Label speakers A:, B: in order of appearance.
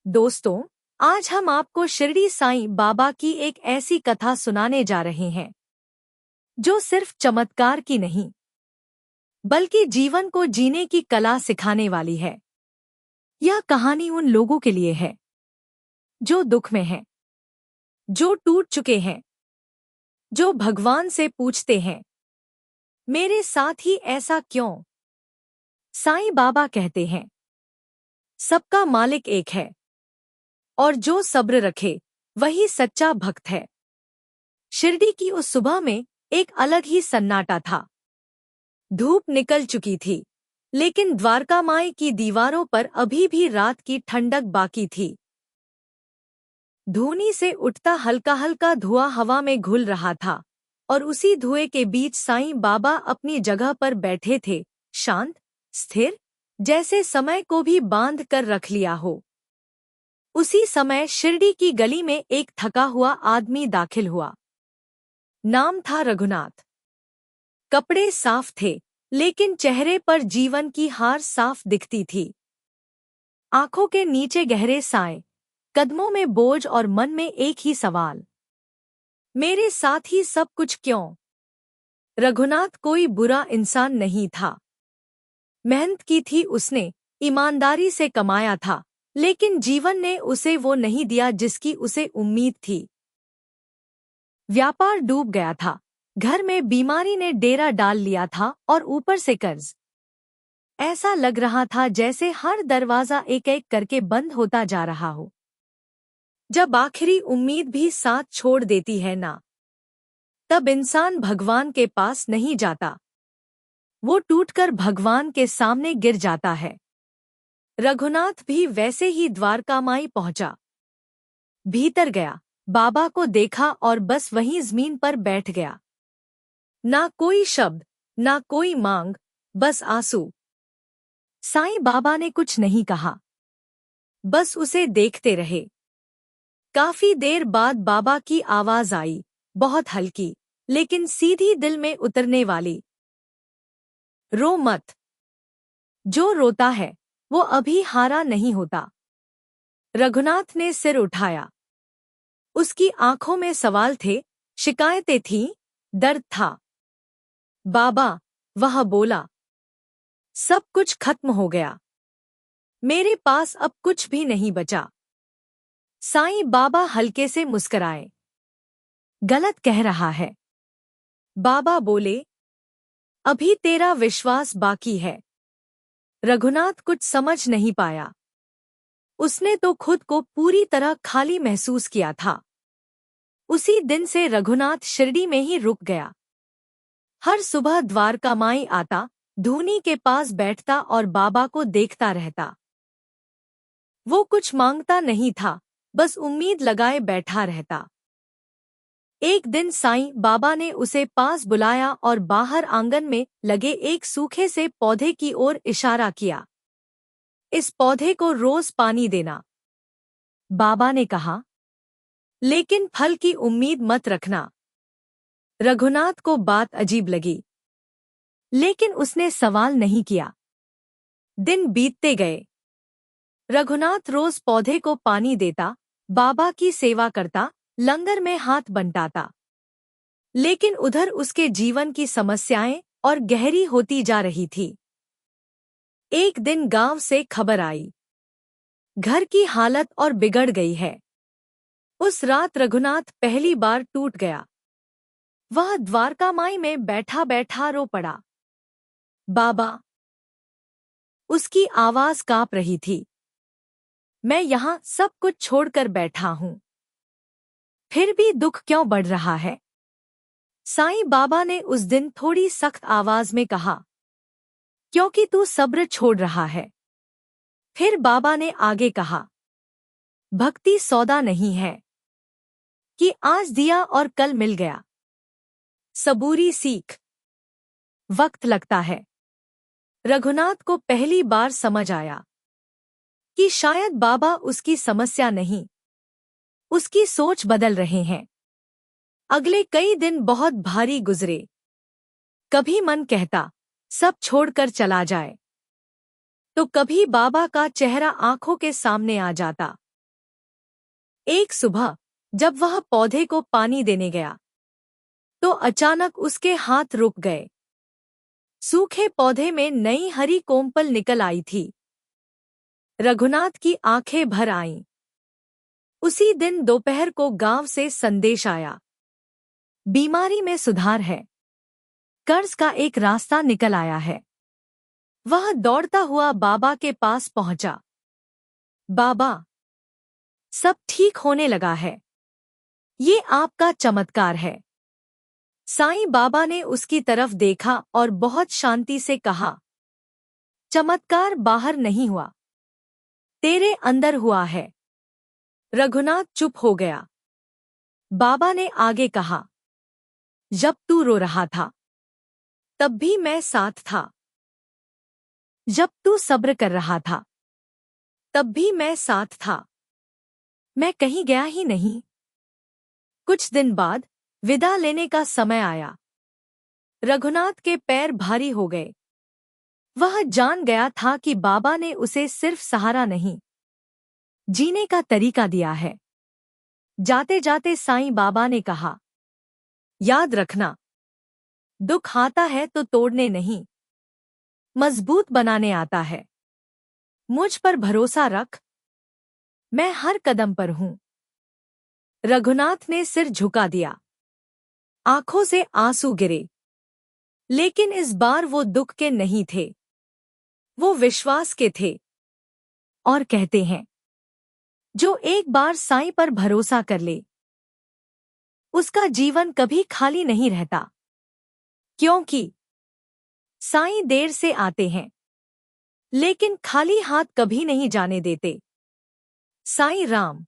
A: दोस्तों, आज हम आपको शिरडी साईं बाबा की एक ऐसी कथा सुनाने जा रहे हैं जो सिर्फ चमत्कार की नहीं बल्कि जीवन को जीने की कला सिखाने वाली है। यह कहानी उन लोगों के लिए है जो दुख में हैं, जो टूट चुके हैं, जो भगवान से पूछते हैं, मेरे साथ ही ऐसा क्यों? साईं बाबा कहते हैं, सबका मालिक एक है और जो सब्र रखे वही सच्चा भक्त है। शिरडी की उस सुबह में एक अलग ही सन्नाटा था। धूप निकल चुकी थी, लेकिन द्वारका माई की दीवारों पर अभी भी रात की ठंडक बाकी थी। धूनी से उठता हल्का हल्का धुआं हवा में घुल रहा था और उसी धुएं के बीच साईं बाबा अपनी जगह पर बैठे थे, शांत, स्थिर, जैसे समय को भी बांध कर रख लिया हो। उसी समय शिरडी की गली में एक थका हुआ आदमी दाखिल हुआ। नाम था रघुनाथ। कपड़े साफ थे, लेकिन चेहरे पर जीवन की हार साफ दिखती थी। आंखों के नीचे गहरे साए, कदमों में बोझ और मन में एक ही सवाल, मेरे साथ ही सब कुछ क्यों? रघुनाथ कोई बुरा इंसान नहीं था। मेहनत की थी उसने, ईमानदारी से कमाया था, लेकिन जीवन ने उसे वो नहीं दिया जिसकी उसे उम्मीद थी। व्यापार डूब गया था, घर में बीमारी ने डेरा डाल लिया था और ऊपर से कर्ज। ऐसा लग रहा था जैसे हर दरवाजा एक एक करके बंद होता जा रहा हो। जब आखिरी उम्मीद भी साथ छोड़ देती है ना, तब इंसान भगवान के पास नहीं जाता, वो टूटकर भगवान के सामने गिर जाता है। रघुनाथ भी वैसे ही द्वारका माई पहुंचा। भीतर गया, बाबा को देखा और बस वहीं जमीन पर बैठ गया। ना कोई शब्द, ना कोई मांग, बस आंसू। साईं बाबा ने कुछ नहीं कहा, बस उसे देखते रहे। काफी देर बाद बाबा की आवाज आई, बहुत हल्की, लेकिन सीधी दिल में उतरने वाली। रो मत। जो रोता है वो अभी हारा नहीं होता। रघुनाथ ने सिर उठाया। उसकी आंखों में सवाल थे, शिकायतें थीं, दर्द था। बाबा, वह बोला, सब कुछ खत्म हो गया। मेरे पास अब कुछ भी नहीं बचा। साईं बाबा हल्के से मुस्कराए। गलत कह रहा है। बाबा बोले, अभी तेरा विश्वास बाकी है। रघुनाथ कुछ समझ नहीं पाया। उसने तो खुद को पूरी तरह खाली महसूस किया था। उसी दिन से रघुनाथ शिरडी में ही रुक गया। हर सुबह द्वारका माई आता, धूनी के पास बैठता और बाबा को देखता रहता। वो कुछ मांगता नहीं था, बस उम्मीद लगाए बैठा रहता। एक दिन साईं बाबा ने उसे पास बुलाया और बाहर आंगन में लगे एक सूखे से पौधे की ओर इशारा किया। इस पौधे को रोज पानी देना। बाबा ने कहा, लेकिन फल की उम्मीद मत रखना। रघुनाथ को बात अजीब लगी, लेकिन उसने सवाल नहीं किया। दिन बीतते गए। रघुनाथ रोज पौधे को पानी देता, बाबा की सेवा करता, लंगर में हाथ बंटाता। लेकिन उधर उसके जीवन की समस्याएं और गहरी होती जा रही थी। एक दिन गांव से खबर आई, घर की हालत और बिगड़ गई है। उस रात रघुनाथ पहली बार टूट गया। वह द्वारका माई में बैठा बैठा रो पड़ा। बाबा। उसकी आवाज कांप रही थी। मैं यहाँ सब कुछ छोड़कर बैठा हूँ, फिर भी दुख क्यों बढ़ रहा है? साईं बाबा ने उस दिन थोड़ी सख्त आवाज में कहा, क्योंकि तू सब्र छोड़ रहा है। फिर बाबा ने आगे कहा, भक्ति सौदा नहीं है कि आज दिया और कल मिल गया। सबूरी सीख, वक्त लगता है। रघुनाथ को पहली बार समझ आया कि शायद बाबा उसकी समस्या नहीं, उसकी सोच बदल रहे हैं। अगले कई दिन बहुत भारी गुजरे। कभी मन कहता सब छोड़कर चला जाए, तो कभी बाबा का चेहरा आंखों के सामने आ जाता। एक सुबह जब वह पौधे को पानी देने गया तो अचानक उसके हाथ रुक गए। सूखे पौधे में नई हरी कोमपल निकल आई थी। रघुनाथ की आंखें भर आईं। उसी दिन दोपहर को गांव से संदेश आया, बीमारी में सुधार है, कर्ज का एक रास्ता निकल आया है। वह दौड़ता हुआ बाबा के पास पहुंचा। बाबा, सब ठीक होने लगा है, ये आपका चमत्कार है। साईं बाबा ने उसकी तरफ देखा और बहुत शांति से कहा, चमत्कार बाहर नहीं हुआ, तेरे अंदर हुआ है। रघुनाथ चुप हो गया। बाबा ने आगे कहा, जब तू रो रहा था तब भी मैं साथ था, जब तू सब्र कर रहा था तब भी मैं साथ था, मैं कहीं गया ही नहीं। कुछ दिन बाद विदा लेने का समय आया। रघुनाथ के पैर भारी हो गए। वह जान गया था कि बाबा ने उसे सिर्फ सहारा नहीं, जीने का तरीका दिया है। जाते जाते साईं बाबा ने कहा, याद रखना, दुख आता है तो तोड़ने नहीं, मजबूत बनाने आता है। मुझ पर भरोसा रख, मैं हर कदम पर हूं। रघुनाथ ने सिर झुका दिया। आंखों से आंसू गिरे, लेकिन इस बार वो दुख के नहीं थे, वो विश्वास के थे। और कहते हैं, जो एक बार साईं पर भरोसा कर ले, उसका जीवन कभी खाली नहीं रहता। क्योंकि साईं देर से आते हैं, लेकिन खाली हाथ कभी नहीं जाने देते। साईं राम।